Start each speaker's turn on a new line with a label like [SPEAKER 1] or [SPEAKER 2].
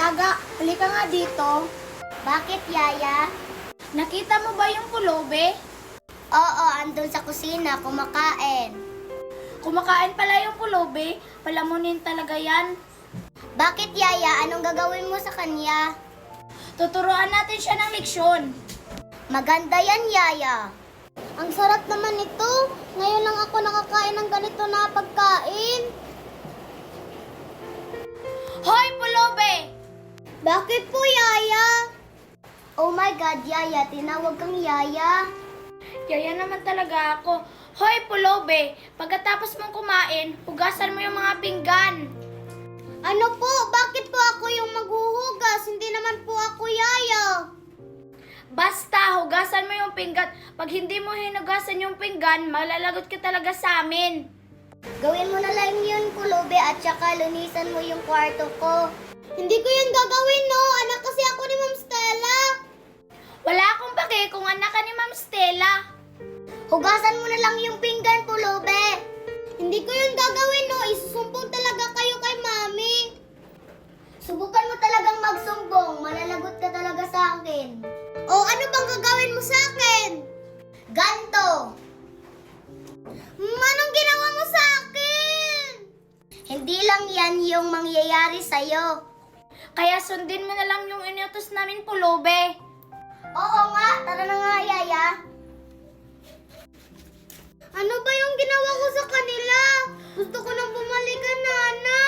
[SPEAKER 1] Daga, halika nga dito.
[SPEAKER 2] Bakit, Yaya?
[SPEAKER 1] Nakita mo ba yung pulubi?
[SPEAKER 2] Oo, andun sa kusina, kumakain.
[SPEAKER 1] Kumakain pala yung pulubi. Palamunin talaga yan.
[SPEAKER 2] Bakit, Yaya? Anong gagawin mo sa kanya?
[SPEAKER 1] Tuturuan natin siya ng leksyon.
[SPEAKER 2] Maganda yan, Yaya. Ang sarap naman ito. Ngayon lang ako nakakain ng ganito na pagkain.
[SPEAKER 1] Hoy, pulubi!
[SPEAKER 2] Bakit po, Yaya? Oh my God, Yaya. Tinawag kang Yaya.
[SPEAKER 1] Yaya naman talaga ako. Hoy, pulubi! Pagkatapos mong kumain, hugasan mo yung mga pinggan.
[SPEAKER 2] Ano po? Bakit po ako yung maghuhugas? Hindi naman po ako Yaya.
[SPEAKER 1] Basta, hugasan mo yung pinggan. Pag hindi mo hinugasan yung pinggan, malalagot ka talaga sa amin.
[SPEAKER 2] Gawin mo na lang yun, Pulubi, at saka lunisan mo yung kwarto ko. Hindi ko yun gagawin, no? Anak kasi ako ni Ma'am Stella.
[SPEAKER 1] Wala akong pake kung anak ka ni Ma'am Stella.
[SPEAKER 2] Hugasan mo na lang yung pinggan, Pulubi. Hindi ko yun gagawin, no? Isusumbong talaga kayo kay Mami. Subukan mo talagang magsumbong. Malalagot ka talaga sa akin. O, ano bang gagawin mo sa akin? Ganto. Anong ginawa mo sa akin? Hindi lang yan yung mangyayari sa'yo.
[SPEAKER 1] Kaya sundin mo na lang yung inutos namin, pulubi.
[SPEAKER 2] Oo nga, tara na nga, Yaya. Ano ba yung ginawa ko sa kanila? Gusto ko nang bumalikan, Nana.